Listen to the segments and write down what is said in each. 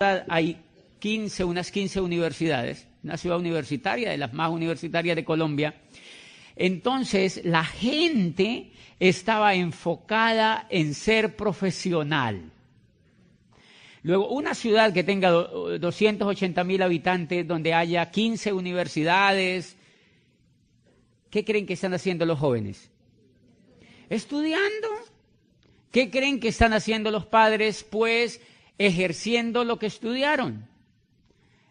hay unas 15 universidades, una ciudad universitaria, de las más universitarias de Colombia. Entonces, la gente estaba enfocada en ser profesional. Luego, una ciudad que tenga 280.000 habitantes, donde haya 15 universidades, ¿qué creen que están haciendo los jóvenes? Estudiando. ¿Qué creen que están haciendo los padres? Pues ejerciendo lo que estudiaron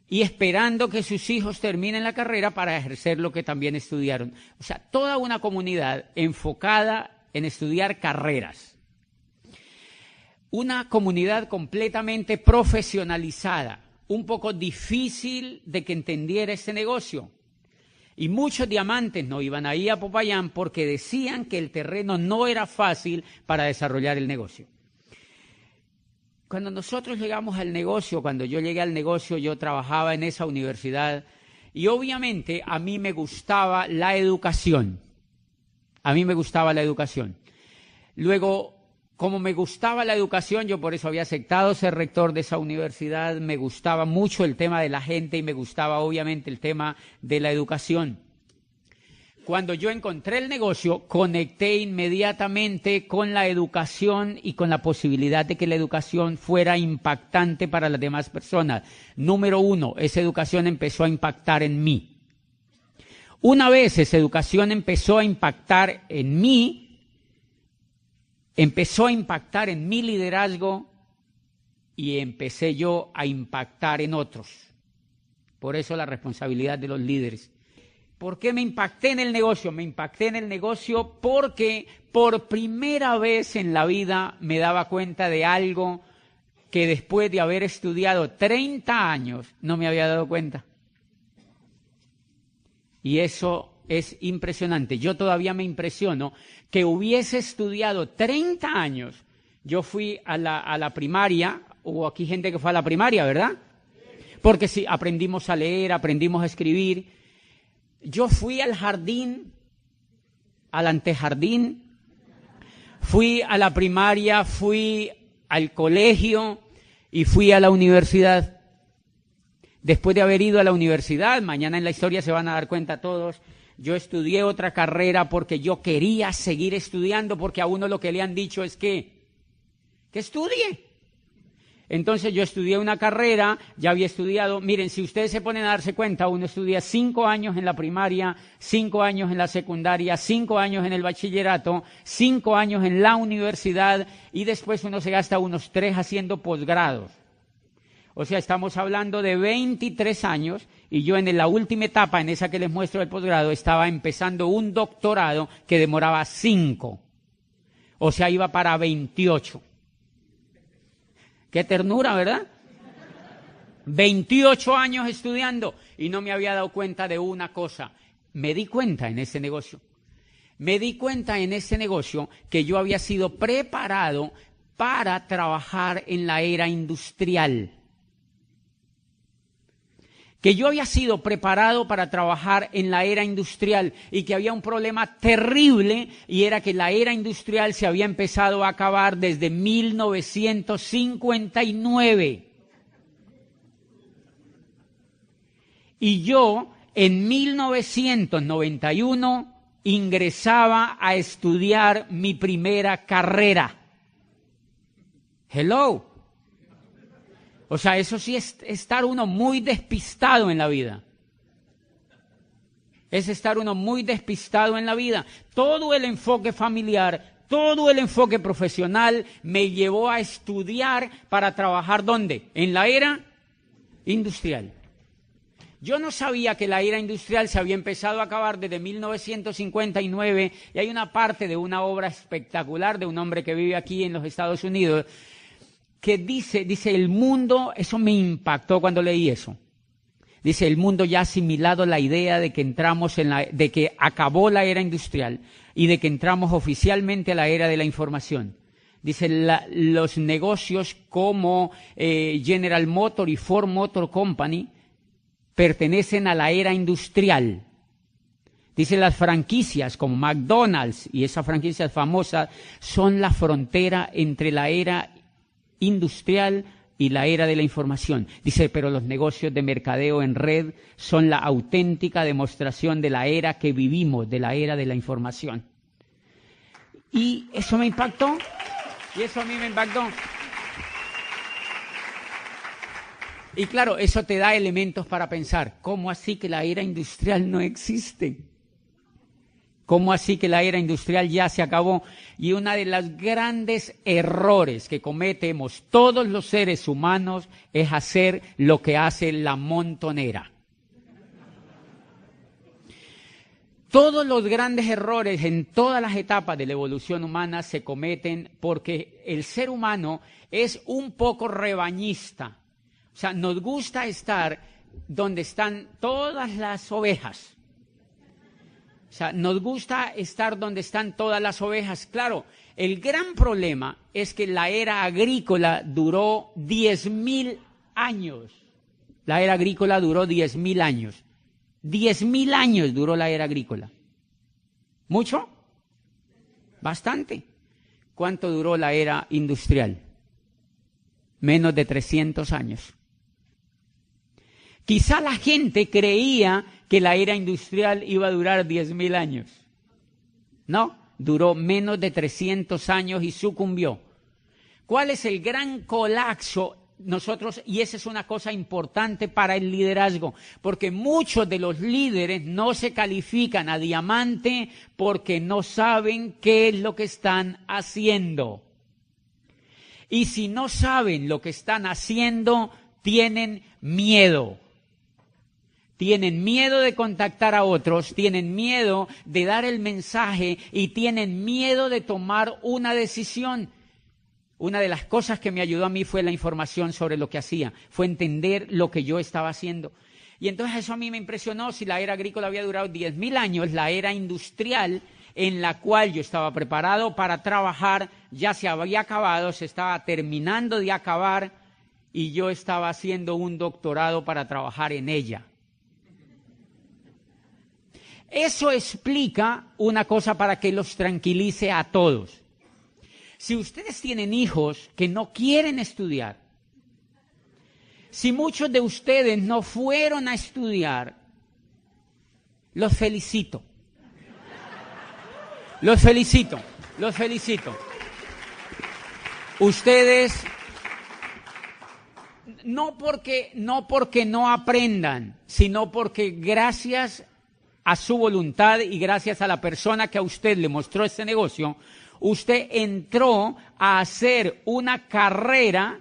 y esperando que sus hijos terminen la carrera para ejercer lo que también estudiaron. O sea, toda una comunidad enfocada en estudiar carreras. Una comunidad completamente profesionalizada, un poco difícil de que entendiera este negocio. Y muchos diamantes no iban ahí a Popayán porque decían que el terreno no era fácil para desarrollar el negocio. Cuando nosotros llegamos al negocio, cuando yo llegué al negocio, yo trabajaba en esa universidad y obviamente a mí me gustaba la educación. A mí me gustaba la educación. Luego, como me gustaba la educación, yo por eso había aceptado ser rector de esa universidad, me gustaba mucho el tema de la gente y me gustaba obviamente el tema de la educación. Cuando yo encontré el negocio, conecté inmediatamente con la educación y con la posibilidad de que la educación fuera impactante para las demás personas. Número uno, esa educación empezó a impactar en mí. Una vez esa educación empezó a impactar en mí, empezó a impactar en mi liderazgo y empecé yo a impactar en otros. Por eso la responsabilidad de los líderes. ¿Por qué me impacté en el negocio? Me impacté en el negocio porque por primera vez en la vida me daba cuenta de algo que después de haber estudiado 30 años no me había dado cuenta. Y eso es impresionante. Yo todavía me impresiono que hubiese estudiado 30 años. Yo fui a la primaria, hubo aquí gente que fue a la primaria, ¿verdad? Porque sí, aprendimos a leer, aprendimos a escribir. Yo fui al jardín, al antejardín, fui a la primaria, fui al colegio y fui a la universidad. Después de haber ido a la universidad, mañana en la historia se van a dar cuenta todos, yo estudié otra carrera porque yo quería seguir estudiando, porque a uno lo que le han dicho es que estudie. Entonces yo estudié una carrera, ya había estudiado, miren, si ustedes se ponen a darse cuenta, uno estudia 5 años en la primaria, 5 años en la secundaria, 5 años en el bachillerato, 5 años en la universidad y después uno se gasta unos 3 haciendo posgrados. O sea, estamos hablando de 23 años y yo en la última etapa, en esa que les muestro el posgrado, estaba empezando un doctorado que demoraba 5. O sea, iba para 28. Qué ternura, ¿verdad? 28 años estudiando y no me había dado cuenta de una cosa. Me di cuenta en ese negocio. Me di cuenta en ese negocio que yo había sido preparado para trabajar en la era industrial. Que yo había sido preparado para trabajar en la era industrial y que había un problema terrible y era que la era industrial se había empezado a acabar desde 1959. Y yo en 1991 ingresaba a estudiar mi primera carrera. Hello. O sea, eso sí es estar uno muy despistado en la vida. Es estar uno muy despistado en la vida. Todo el enfoque familiar, todo el enfoque profesional me llevó a estudiar para trabajar ¿dónde? En la era industrial. Yo no sabía que la era industrial se había empezado a acabar desde 1959 y hay una parte de una obra espectacular de un hombre que vive aquí en los Estados Unidos que dice el mundo, eso me impactó cuando leí eso. Dice, el mundo ya ha asimilado la idea de que de que acabó la era industrial y de que entramos oficialmente a la era de la información. Dice, los negocios como General Motors y Ford Motor Company pertenecen a la era industrial. Dice, las franquicias como McDonald's y esas franquicias famosas son la frontera entre la era industrial y la era de la información. Dice, pero los negocios de mercadeo en red son la auténtica demostración de la era que vivimos, de la era de la información. Y eso me impactó, y eso a mí me impactó. Y claro, eso te da elementos para pensar, ¿cómo así que la era industrial no existe? ¿Cómo así que la era industrial ya se acabó? Y uno de los grandes errores que cometemos todos los seres humanos es hacer lo que hace la montonera. Todos los grandes errores en todas las etapas de la evolución humana se cometen porque el ser humano es un poco rebañista. O sea, nos gusta estar donde están todas las ovejas. O sea, nos gusta estar donde están todas las ovejas. Claro, el gran problema es que la era agrícola duró 10.000 años. La era agrícola duró 10.000 años. 10.000 años duró la era agrícola. ¿Mucho? Bastante. ¿Cuánto duró la era industrial? Menos de 300 años. Quizá la gente creía que la era industrial iba a durar 10.000 años. No, duró menos de 300 años y sucumbió. ¿Cuál es el gran colapso? Nosotros, y esa es una cosa importante para el liderazgo, porque muchos de los líderes no se califican a diamante porque no saben qué es lo que están haciendo. Y si no saben lo que están haciendo, tienen miedo. Tienen miedo de contactar a otros, tienen miedo de dar el mensaje y tienen miedo de tomar una decisión. Una de las cosas que me ayudó a mí fue la información sobre lo que hacía, fue entender lo que yo estaba haciendo. Y entonces eso a mí me impresionó. Si la era agrícola había durado 10.000 años, la era industrial en la cual yo estaba preparado para trabajar ya se había acabado, se estaba terminando de acabar y yo estaba haciendo un doctorado para trabajar en ella. Eso explica una cosa para que los tranquilice a todos. Si ustedes tienen hijos que no quieren estudiar, si muchos de ustedes no fueron a estudiar, los felicito. Los felicito, los felicito. Ustedes, no porque no aprendan, sino porque gracias a su voluntad y gracias a la persona que a usted le mostró este negocio, usted entró a hacer una carrera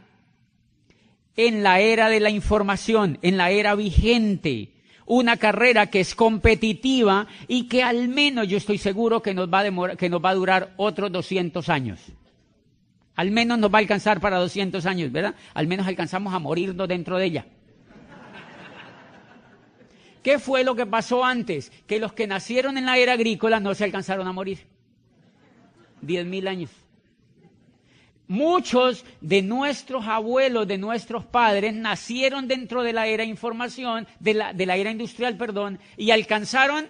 en la era de la información, en la era vigente, una carrera que es competitiva y que al menos yo estoy seguro que nos va a durar otros 200 años. Al menos nos va a alcanzar para 200 años, ¿verdad? Al menos alcanzamos a morirnos dentro de ella. ¿Qué fue lo que pasó antes? Que los que nacieron en la era agrícola no se alcanzaron a morir. 10.000 años. Muchos de nuestros abuelos, de nuestros padres, nacieron dentro de la era información, de la era industrial, perdón, y alcanzaron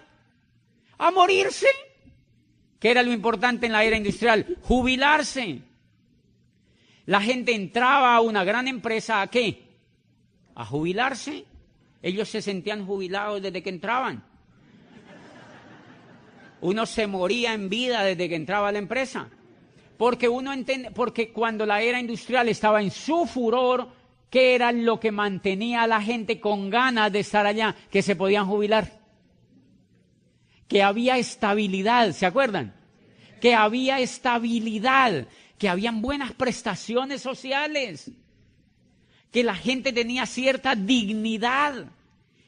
a morirse. ¿Qué era lo importante en la era industrial? Jubilarse. La gente entraba a una gran empresa, ¿a qué? A jubilarse. Ellos se sentían jubilados desde que entraban. Uno se moría en vida desde que entraba a la empresa. Porque cuando la era industrial estaba en su furor, ¿qué era lo que mantenía a la gente con ganas de estar allá? Que se podían jubilar. Que había estabilidad, ¿se acuerdan? Que había estabilidad, que habían buenas prestaciones sociales, que la gente tenía cierta dignidad.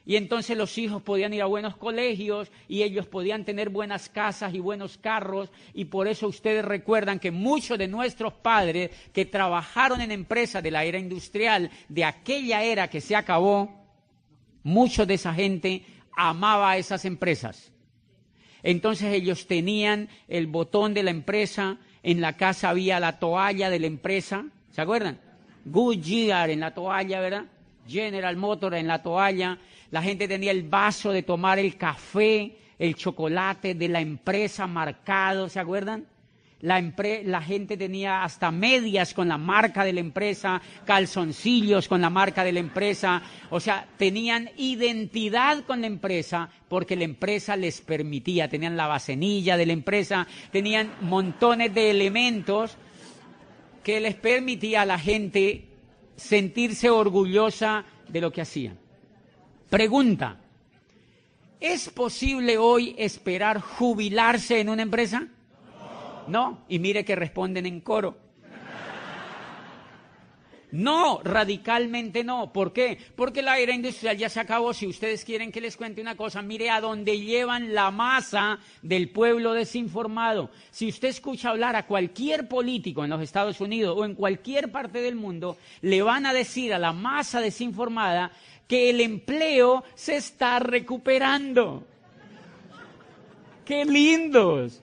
Y entonces los hijos podían ir a buenos colegios y ellos podían tener buenas casas y buenos carros. Y por eso ustedes recuerdan que muchos de nuestros padres que trabajaron en empresas de la era industrial, de aquella era que se acabó, muchos de esa gente amaba a esas empresas. Entonces ellos tenían el botón de la empresa, en la casa había la toalla de la empresa, ¿se acuerdan? Goodyear en la toalla, ¿verdad? General Motors en la toalla. La gente tenía el vaso de tomar el café, el chocolate de la empresa marcado, ¿se acuerdan? La gente tenía hasta medias con la marca de la empresa, calzoncillos con la marca de la empresa. O sea, tenían identidad con la empresa porque la empresa les permitía. Tenían la bacenilla de la empresa, tenían montones de elementos que les permitía a la gente sentirse orgullosa de lo que hacían. Pregunta: ¿es posible hoy esperar jubilarse en una empresa? No, y mire que responden en coro. No, radicalmente no. ¿Por qué? Porque la era industrial ya se acabó. Si ustedes quieren que les cuente una cosa, mire a dónde llevan la masa del pueblo desinformado. Si usted escucha hablar a cualquier político en los Estados Unidos o en cualquier parte del mundo, le van a decir a la masa desinformada que el empleo se está recuperando. ¡Qué lindos!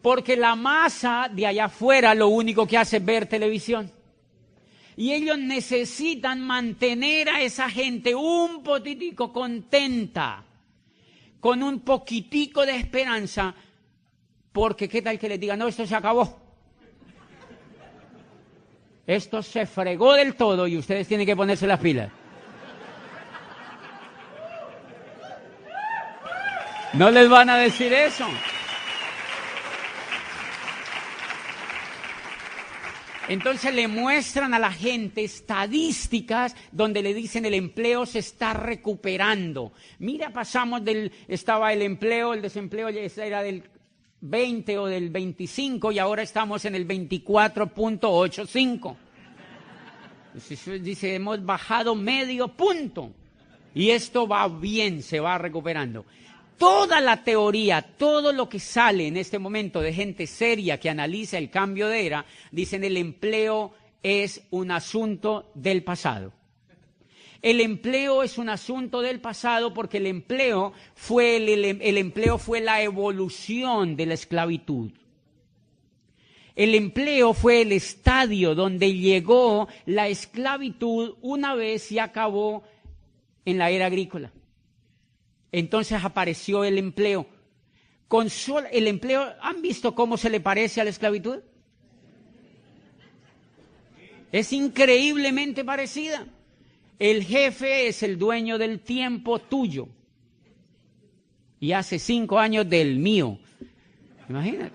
Porque la masa de allá afuera lo único que hace es ver televisión. Y ellos necesitan mantener a esa gente un poquitico contenta, con un poquitico de esperanza, porque qué tal que les digan: no, esto se acabó. Esto se fregó del todo y ustedes tienen que ponerse las pilas. No les van a decir eso. Entonces le muestran a la gente estadísticas donde le dicen el empleo se está recuperando. Mira, estaba el empleo, el desempleo era del 20 o del 25 y ahora estamos en el 24.85. Dice, hemos bajado medio punto y esto va bien, se va recuperando. Toda la teoría, todo lo que sale en este momento de gente seria que analiza el cambio de era, dicen el empleo es un asunto del pasado. El empleo es un asunto del pasado porque el empleo fue la evolución de la esclavitud. El empleo fue el estadio donde llegó la esclavitud una vez y acabó en la era agrícola. Entonces apareció el empleo. El empleo, ¿han visto cómo se le parece a la esclavitud? Es increíblemente parecida. El jefe es el dueño del tiempo tuyo. Y hace 5 años del mío. Imagínate.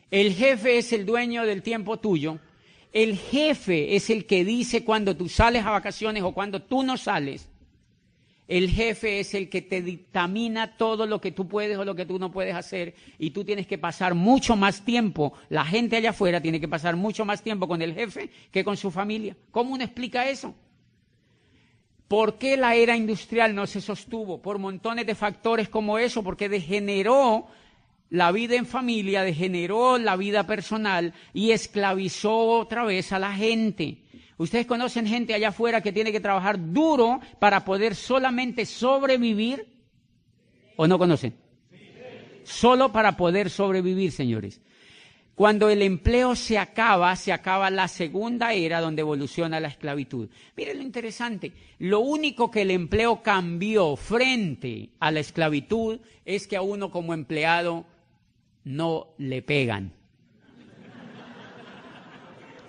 El jefe es el dueño del tiempo tuyo. El jefe es el que dice cuando tú sales a vacaciones o cuando tú no sales. El jefe es el que te dictamina todo lo que tú puedes o lo que tú no puedes hacer y tú tienes que pasar mucho más tiempo, la gente allá afuera tiene que pasar mucho más tiempo con el jefe que con su familia. ¿Cómo uno explica eso? ¿Por qué la era industrial no se sostuvo? Por montones de factores como eso, porque degeneró la vida en familia, degeneró la vida personal y esclavizó otra vez a la gente. ¿Ustedes conocen gente allá afuera que tiene que trabajar duro para poder solamente sobrevivir? ¿O no conocen? Solo para poder sobrevivir, señores. Cuando el empleo se acaba la segunda era donde evoluciona la esclavitud. Miren lo interesante, lo único que el empleo cambió frente a la esclavitud es que a uno como empleado no le pegan.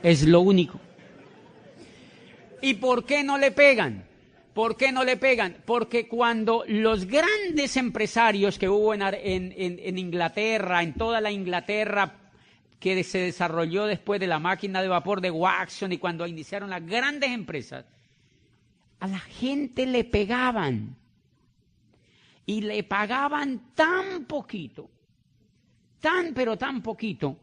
Es lo único. ¿Y por qué no le pegan? ¿Por qué no le pegan? Porque cuando los grandes empresarios que hubo en Inglaterra, en toda la Inglaterra que se desarrolló después de la máquina de vapor de Watson y cuando iniciaron las grandes empresas, a la gente le pegaban y le pagaban tan poquito, pero tan poquito,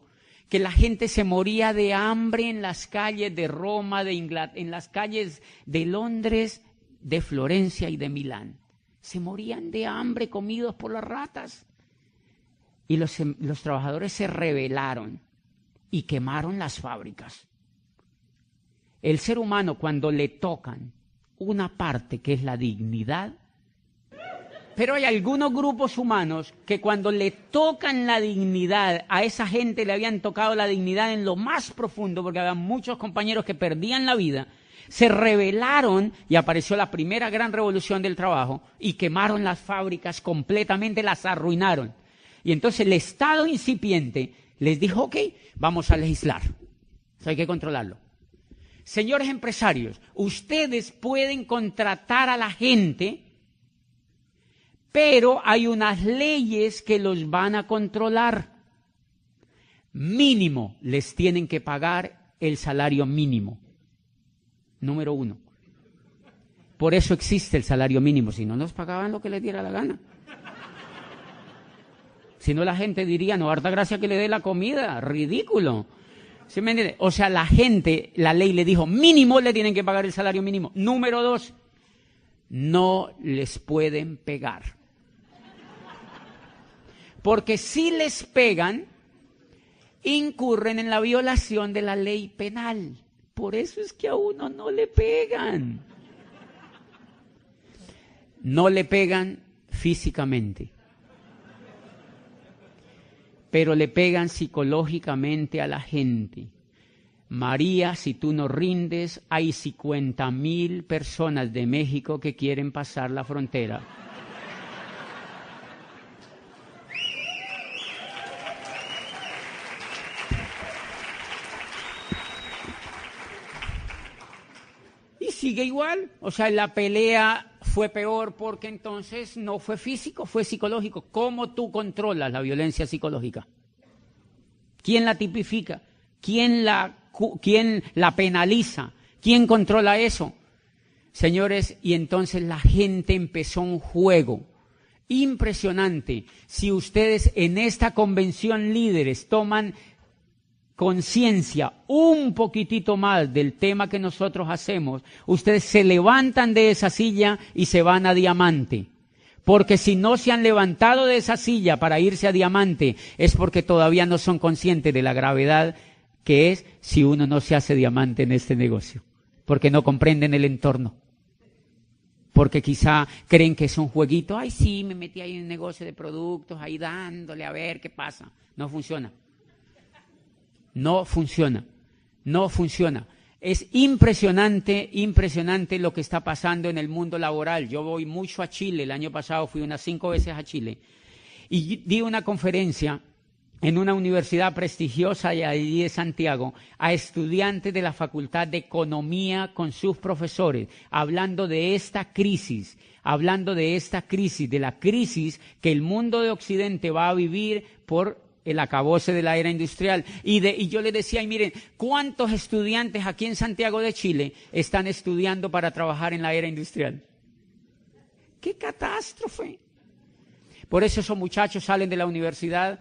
que la gente se moría de hambre en las calles de Roma, en las calles de Londres, de Florencia y de Milán. Se morían de hambre comidos por las ratas. Y los trabajadores se rebelaron y quemaron las fábricas. El ser humano, cuando le tocan una parte que es la dignidad, pero hay algunos grupos humanos que cuando le tocan la dignidad, a esa gente le habían tocado la dignidad en lo más profundo, porque había muchos compañeros que perdían la vida, se rebelaron y apareció la primera gran revolución del trabajo y quemaron las fábricas completamente, las arruinaron. Y entonces el Estado incipiente les dijo, ok, vamos a legislar. Eso hay que controlarlo. Señores empresarios, ustedes pueden contratar a la gente, pero hay unas leyes que los van a controlar. Mínimo les tienen que pagar el salario mínimo. Número 1. Por eso existe el salario mínimo, si no nos pagaban lo que les diera la gana. Si no, la gente diría, no, harta gracia que le dé la comida, ridículo. ¿Sí me entiende? O sea, la gente, la ley le dijo, mínimo le tienen que pagar el salario mínimo. Número 2, no les pueden pegar. Porque si les pegan, incurren en la violación de la ley penal. Por eso es que a uno no le pegan. No le pegan físicamente, pero le pegan psicológicamente a la gente. María, si tú no rindes, hay 50,000 personas de México que quieren pasar la frontera. Y sigue igual, o sea, la pelea fue peor porque entonces no fue físico, fue psicológico. ¿Cómo tú controlas la violencia psicológica? ¿Quién la tipifica? ¿Quién la penaliza? ¿Quién controla eso? Señores, y entonces la gente empezó un juego impresionante. Si ustedes en esta convención líderes toman conciencia un poquitito más del tema que nosotros hacemos, ustedes se levantan de esa silla y se van a diamante. Porque si no se han levantado de esa silla para irse a diamante, es porque todavía no son conscientes de la gravedad que es si uno no se hace diamante en este negocio. Porque no comprenden el entorno. Porque quizá creen que es un jueguito. Ay, sí, me metí ahí en un negocio de productos, ahí dándole a ver qué pasa. No funciona. No funciona, no funciona. Es impresionante, impresionante lo que está pasando en el mundo laboral. Yo voy mucho a Chile, el año pasado fui unas 5 veces a Chile y di una conferencia en una universidad prestigiosa allí de Santiago a estudiantes de la Facultad de Economía con sus profesores, hablando de esta crisis, de la crisis que el mundo de Occidente va a vivir por el acabose de la era industrial. Y yo les decía, y miren, ¿cuántos estudiantes aquí en Santiago de Chile están estudiando para trabajar en la era industrial? ¡Qué catástrofe! Por eso esos muchachos salen de la universidad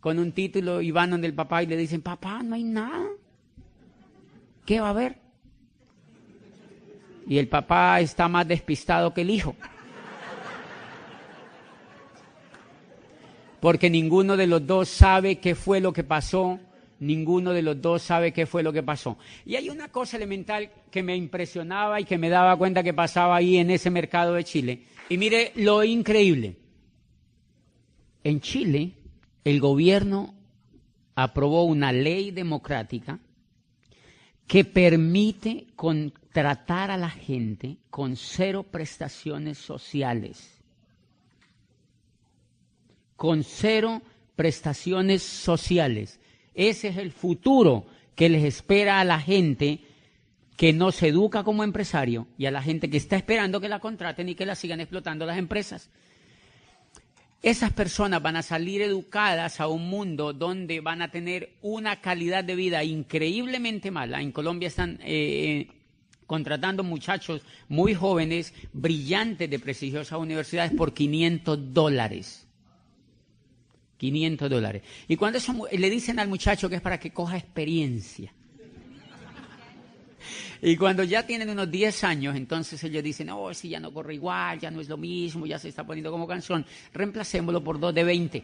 con un título y van donde el papá y le dicen, papá, no hay nada. ¿Qué va a haber? Y el papá está más despistado que el hijo. Porque ninguno de los dos sabe qué fue lo que pasó, Y hay una cosa elemental que me impresionaba y que me daba cuenta que pasaba ahí en ese mercado de Chile. Y mire lo increíble. En Chile, el gobierno aprobó una ley democrática que permite contratar a la gente con 0 prestaciones sociales. Con 0 prestaciones sociales. Ese es el futuro que les espera a la gente que no se educa como empresario y a la gente que está esperando que la contraten y que la sigan explotando las empresas. Esas personas van a salir educadas a un mundo donde van a tener una calidad de vida increíblemente mala. En Colombia están contratando muchachos muy jóvenes, brillantes de prestigiosas universidades por $500. $500. Y cuando eso, le dicen al muchacho que es para que coja experiencia. Y cuando ya tienen unos 10 años, entonces ellos dicen, oh, si ya no corre igual, ya no es lo mismo, ya se está poniendo como canción, reemplacémoslo por 2 de 20.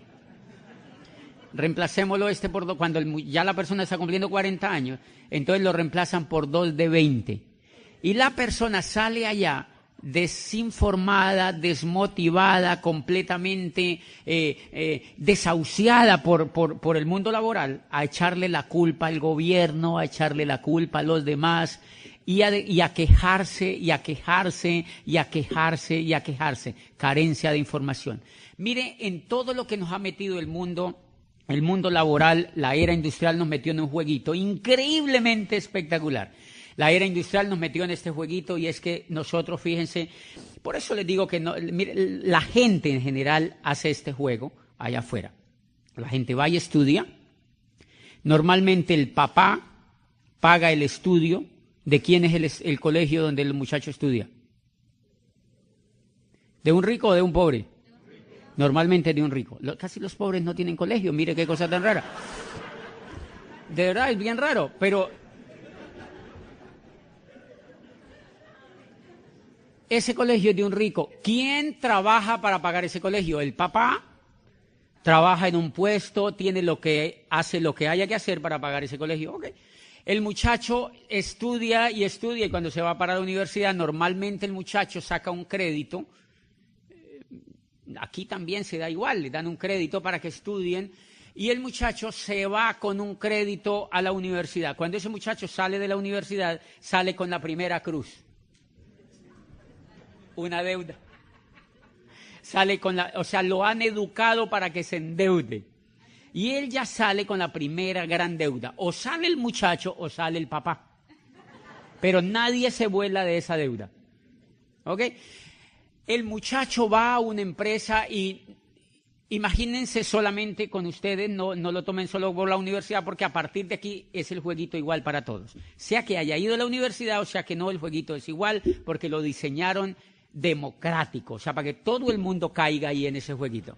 Reemplacémoslo por 2, cuando ya la persona está cumpliendo 40 años, entonces lo reemplazan por 2 de 20. Y la persona sale allá desinformada, desmotivada, completamente desahuciada por el mundo laboral, a echarle la culpa al gobierno, a echarle la culpa a los demás. y a quejarse, y a quejarse, y a quejarse, y a quejarse. Carencia de información. Mire, en todo lo que nos ha metido el mundo laboral, la era industrial nos metió en un jueguito increíblemente espectacular. La era industrial nos metió en este jueguito y es que nosotros, fíjense, por eso les digo que no, mire, la gente en general hace este juego allá afuera. La gente va y estudia. Normalmente el papá paga el estudio. ¿De quién es el colegio donde el muchacho estudia? ¿De un rico o de un pobre? Normalmente de un rico. Casi los pobres no tienen colegio, mire qué cosa tan rara. De verdad, es bien raro, pero ese colegio es de un rico. ¿Quién trabaja para pagar ese colegio? El papá trabaja en un puesto, hace lo que haya que hacer para pagar ese colegio. Okay. El muchacho estudia y cuando se va para la universidad, normalmente el muchacho saca un crédito. Aquí también se da igual, le dan un crédito para que estudien y el muchacho se va con un crédito a la universidad. Cuando ese muchacho sale de la universidad, sale con la primera cruz. Una deuda. Lo han educado para que se endeude. Y él ya sale con la primera gran deuda. O sale el muchacho o sale el papá. Pero nadie se vuela de esa deuda. ¿Ok? El muchacho va a una empresa y imagínense solamente con ustedes, no lo tomen solo por la universidad, porque a partir de aquí es el jueguito igual para todos. Sea que haya ido a la universidad o sea que no, el jueguito es igual porque lo diseñaron democrático, o sea, para que todo el mundo caiga ahí en ese jueguito.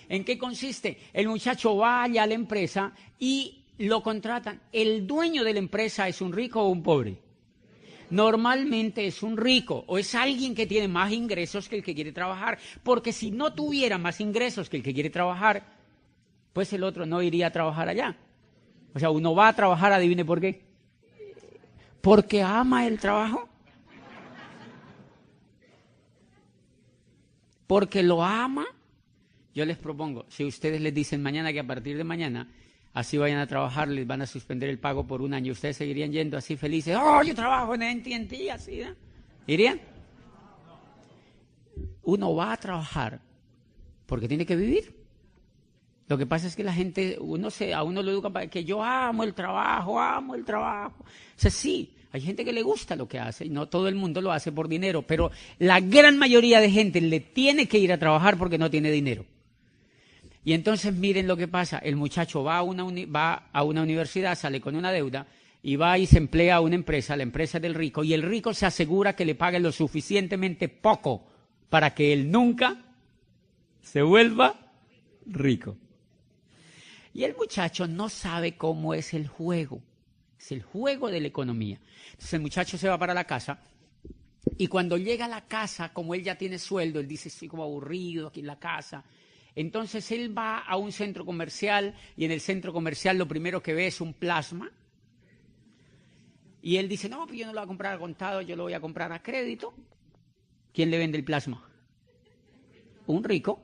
¿En qué consiste? El muchacho va allá a la empresa y lo contratan. ¿El dueño de la empresa es un rico o un pobre? Normalmente es un rico o es alguien que tiene más ingresos que el que quiere trabajar, porque si no tuviera más ingresos que el que quiere trabajar, pues el otro no iría a trabajar allá. O sea, uno va a trabajar, adivine por qué. Porque ama el trabajo. Porque lo ama. Yo les propongo, si ustedes les dicen mañana que a partir de mañana, así vayan a trabajar, les van a suspender el pago por un año, ¿ustedes seguirían yendo así felices? ¡Oh, yo trabajo en AT&T, así, ¿no? ¿Irían? Uno va a trabajar porque tiene que vivir. Lo que pasa es que la gente, a uno lo educa para que yo amo el trabajo. O sea, sí, hay gente que le gusta lo que hace y no todo el mundo lo hace por dinero, pero la gran mayoría de gente le tiene que ir a trabajar porque no tiene dinero. Y entonces miren lo que pasa, el muchacho va a una universidad, sale con una deuda y va y se emplea a una empresa, la empresa del rico, y el rico se asegura que le pague lo suficientemente poco para que él nunca se vuelva rico. Y el muchacho no sabe cómo es el juego de la economía. Entonces el muchacho se va para la casa y cuando llega a la casa, como él ya tiene sueldo, él dice, estoy como aburrido aquí en la casa. Entonces él va a un centro comercial y en el centro comercial lo primero que ve es un plasma. Y él dice, no, pues yo no lo voy a comprar a contado, yo lo voy a comprar a crédito. ¿Quién le vende el plasma? Un rico.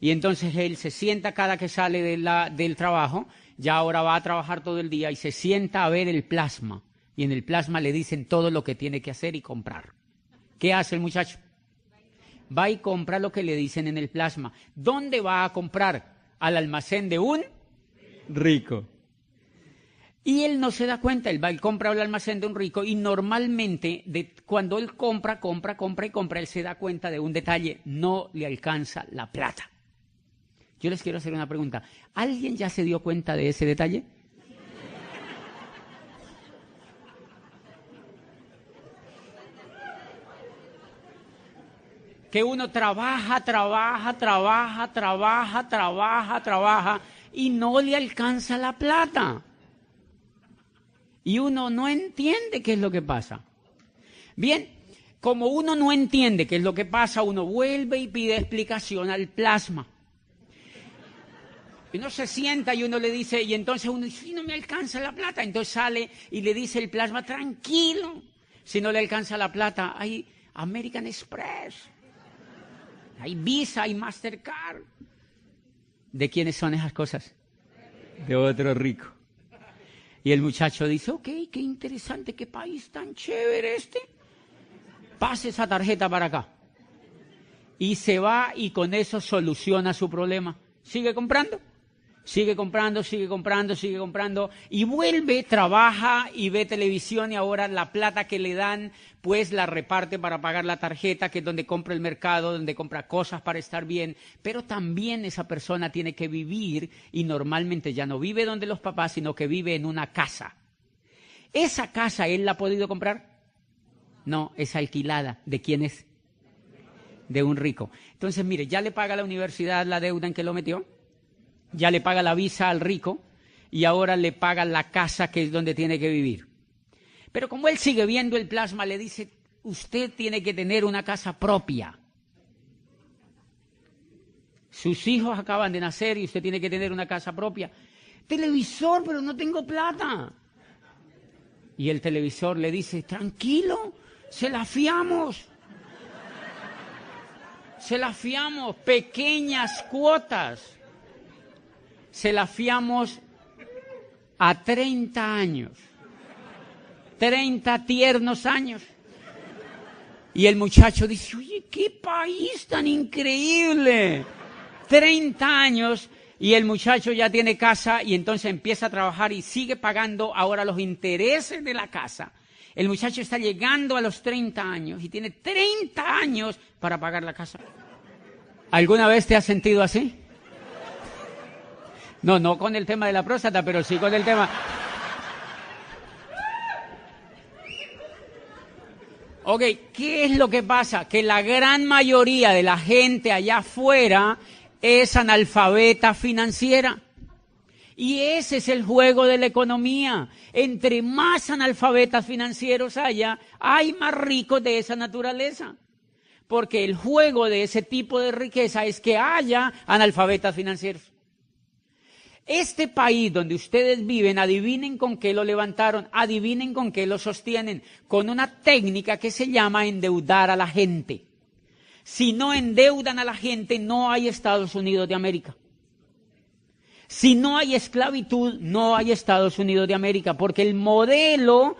Y entonces él se sienta cada que sale del trabajo, ya ahora va a trabajar todo el día y se sienta a ver el plasma. Y en el plasma le dicen todo lo que tiene que hacer y comprar. ¿Qué hace el muchacho? Va y compra lo que le dicen en el plasma. ¿Dónde va a comprar? Al almacén de un rico. Y él no se da cuenta, él va y compra al almacén de un rico y normalmente cuando él compra, él se da cuenta de un detalle, no le alcanza la plata. Yo les quiero hacer una pregunta. ¿Alguien ya se dio cuenta de ese detalle? Que uno trabaja y no le alcanza la plata. Y uno no entiende qué es lo que pasa. Bien, como uno no entiende qué es lo que pasa, uno vuelve y pide explicación al plasma. Y uno se sienta y uno le dice, y entonces uno dice, si no me alcanza la plata, entonces sale y le dice el plasma, tranquilo, si no le alcanza la plata, hay American Express, hay Visa, hay Mastercard. ¿De quiénes son esas cosas? De otro rico. Y el muchacho dice, ok, qué interesante, qué país tan chévere este. Pase esa tarjeta para acá. Y se va y con eso soluciona su problema. Sigue comprando. Sigue comprando, sigue comprando, sigue comprando y vuelve, trabaja y ve televisión y ahora la plata que le dan pues la reparte para pagar la tarjeta, que es donde compra el mercado, donde compra cosas para estar bien, pero también esa persona tiene que vivir y normalmente ya no vive donde los papás, sino que vive en una casa. ¿Esa casa él la ha podido comprar? No, es alquilada. ¿De quién es? De un rico. Entonces, mire, ya le paga la universidad la deuda en que lo metió. Ya le paga la visa al rico y ahora le paga la casa que es donde tiene que vivir. Pero como él sigue viendo el plasma, le dice, usted tiene que tener una casa propia. Sus hijos acaban de nacer y usted tiene que tener una casa propia. Televisor, pero no tengo plata. Y el televisor le dice, tranquilo, se la fiamos. Se la fiamos, pequeñas cuotas. Se la fiamos a 30 años, 30 tiernos años. Y el muchacho dice, oye, qué país tan increíble, 30 años, y el muchacho ya tiene casa y entonces empieza a trabajar y sigue pagando ahora los intereses de la casa. El muchacho está llegando a los 30 años y tiene 30 años para pagar la casa. ¿Alguna vez te has sentido así? No con el tema de la próstata, pero sí con el tema. Ok, ¿qué es lo que pasa? Que la gran mayoría de la gente allá afuera es analfabeta financiera. Y ese es el juego de la economía. Entre más analfabetas financieros haya, hay más ricos de esa naturaleza. Porque el juego de ese tipo de riqueza es que haya analfabetas financieros. Este país donde ustedes viven, adivinen con qué lo levantaron, adivinen con qué lo sostienen, con una técnica que se llama endeudar a la gente. Si no endeudan a la gente, no hay Estados Unidos de América. Si no hay esclavitud, no hay Estados Unidos de América, porque el modelo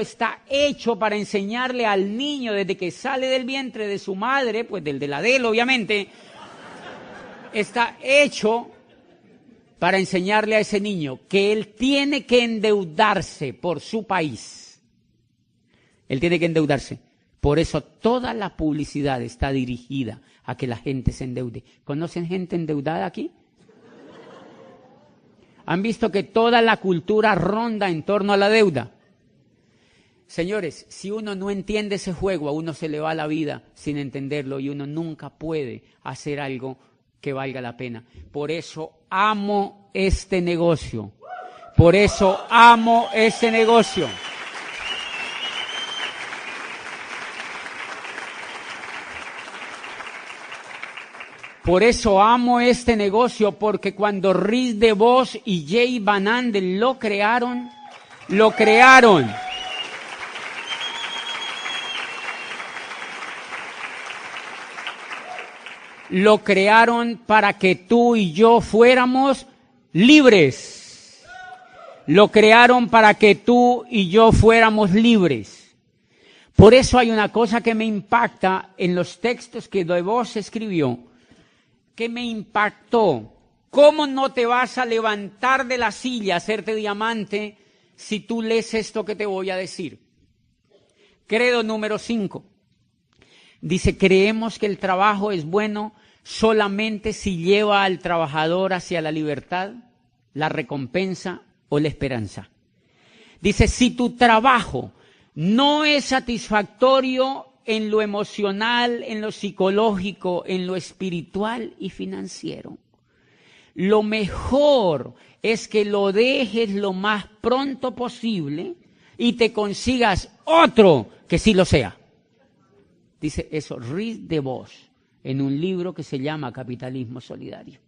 está hecho para enseñarle al niño desde que sale del vientre de su madre, pues del de la de él, obviamente, está hecho para enseñarle a ese niño que él tiene que endeudarse por su país. Él tiene que endeudarse. Por eso toda la publicidad está dirigida a que la gente se endeude. ¿Conocen gente endeudada aquí? ¿Han visto que toda la cultura ronda en torno a la deuda? Señores, si uno no entiende ese juego, a uno se le va la vida sin entenderlo y uno nunca puede hacer algo que valga la pena. Por eso amo este negocio. Por eso amo este negocio. Por eso amo este negocio, porque cuando Rhys DeVos y Jay Van Andel lo crearon para que tú y yo fuéramos libres. Lo crearon para que tú y yo fuéramos libres. Por eso hay una cosa que me impacta en los textos que DeVos escribió, que me impactó. ¿Cómo no te vas a levantar de la silla, hacerte diamante, si tú lees esto que te voy a decir? Credo número 5. Dice, creemos que el trabajo es bueno solamente si lleva al trabajador hacia la libertad, la recompensa o la esperanza. Dice, si tu trabajo no es satisfactorio en lo emocional, en lo psicológico, en lo espiritual y financiero, lo mejor es que lo dejes lo más pronto posible y te consigas otro que sí lo sea. Dice eso Rhys DeVos en un libro que se llama Capitalismo Solidario.